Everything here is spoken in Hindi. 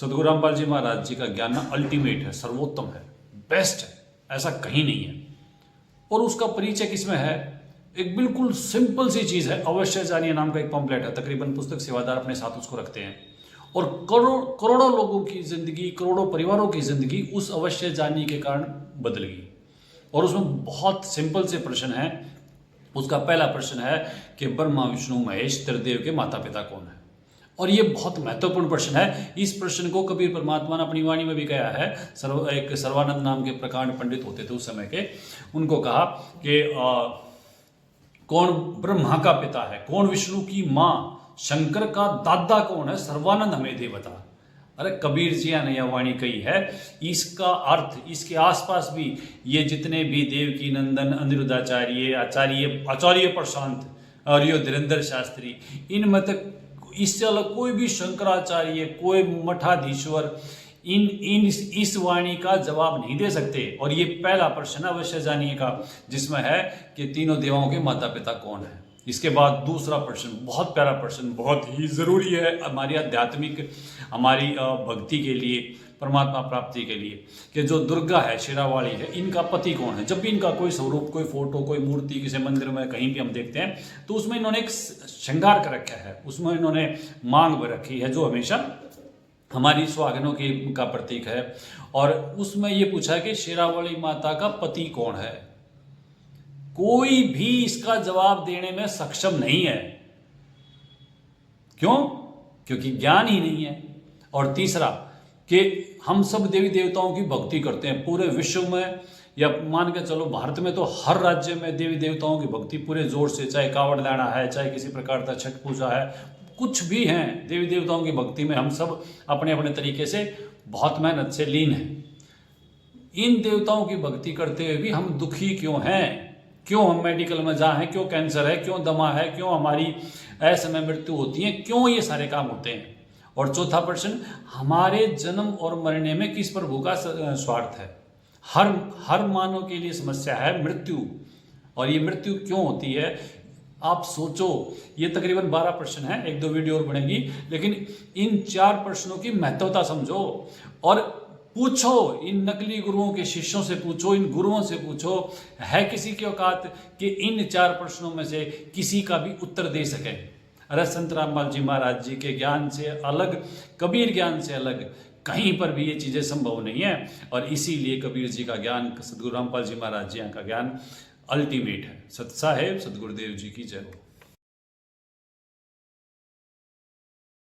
सदगुरु रामपाल जी महाराज जी का ज्ञान ना अल्टीमेट है, सर्वोत्तम है, बेस्ट है, ऐसा कहीं नहीं है। और उसका परिचय किसमें है? एक बिल्कुल सिंपल सी चीज़ है, अवश्य जानिए नाम का एक पंपलेट है, तकरीबन पुस्तक सेवादार अपने साथ उसको रखते हैं, और करोड़ों लोगों की ज़िंदगी, करोड़ों परिवारों की ज़िंदगी उस अवश्य जानिए के कारण बदल गई। और उसमें बहुत सिंपल से प्रश्न है। उसका पहला प्रश्न है कि ब्रह्मा विष्णु महेश त्रिदेव के माता पिता कौन है? और ये बहुत महत्वपूर्ण प्रश्न है। इस प्रश्न को कबीर परमात्मा ने अपनी वाणी में भी कहा है। एक सर्वानंद नाम के प्रकांड पंडित होते थे उस समय के, उनको कहा कि कौन ब्रह्मा का पिता है, कौन विष्णु की माँ, शंकर का दादा कौन है, सर्वानंद हमें दे बता। अरे कबीर जी ने यह वाणी कही है, इसका अर्थ, इसके आसपास भी ये जितने भी देवकी नंदन, अनिरुद्धाचार्य, आचार्य प्रशांत और यो धीरेन्द्र शास्त्री, इनमें तक इससे अलग कोई भी शंकराचार्य, कोई मठाधीश्वर इस वाणी का जवाब नहीं दे सकते। और ये पहला प्रश्न अवश्य जानिए का, जिसमें है कि तीनों देवों के माता पिता कौन है। इसके बाद दूसरा प्रश्न, बहुत प्यारा प्रश्न, बहुत ही ज़रूरी है हमारी आध्यात्मिक, हमारी भक्ति के लिए, परमात्मा प्राप्ति के लिए, कि जो दुर्गा है, शेरावाली है, इनका पति कौन है। जब भी इनका कोई स्वरूप, कोई फोटो, कोई मूर्ति किसी मंदिर में कहीं भी हम देखते हैं तो उसमें इन्होंने एक श्रृंगार कर रखा है, उसमें इन्होंने मांग भी रखी है जो हमेशा हमारी सुहागनों की का प्रतीक है। और उसमें ये पूछा है कि शेरावाली माता का पति कौन है। कोई भी इसका जवाब देने में सक्षम नहीं है। क्यों? क्योंकि ज्ञान ही नहीं है। और तीसरा कि हम सब देवी देवताओं की भक्ति करते हैं पूरे विश्व में, या मान के चलो भारत में तो हर राज्य में देवी देवताओं की भक्ति पूरे जोर से, चाहे कावड़ लाना है, चाहे किसी प्रकार का छठ पूजा है, कुछ भी हैं, देवी देवताओं की भक्ति में हम सब अपने अपने तरीके से बहुत मेहनत से लीन हैं। इन देवताओं की भक्ति करते हुए भी हम दुखी क्यों हैं? क्यों हम मेडिकल में जा हैं? क्यों कैंसर है? क्यों दमा है? क्यों हमारी असमय मृत्यु होती है? क्यों ये सारे काम होते हैं? और चौथा प्रश्न, हमारे जन्म और मरने में किस प्रभु का स्वार्थ है? हर मानव के लिए समस्या है मृत्यु। और ये मृत्यु क्यों होती है? आप सोचो। ये तकरीबन 12 प्रश्न हैं, एक दो वीडियो और बनेगी, लेकिन इन 4 प्रश्नों की महत्वता समझो और पूछो। इन नकली गुरुओं के शिष्यों से पूछो, इन गुरुओं से पूछो, है किसी की औकात कि इन 4 प्रश्नों में से किसी का भी उत्तर दे सके? अरे संत रामपाल जी महाराज जी के ज्ञान से अलग, कबीर ज्ञान से अलग कहीं पर भी ये चीज़ें संभव नहीं है। और इसीलिए कबीर जी का ज्ञान, सदगुरु रामपाल जी महाराज जी का ज्ञान अल्टीमेट है। सत साहेब सदगुरुदेव जी की जय हो।